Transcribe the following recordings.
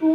2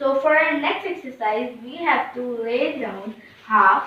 So for our next exercise, we have to lay down half.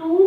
2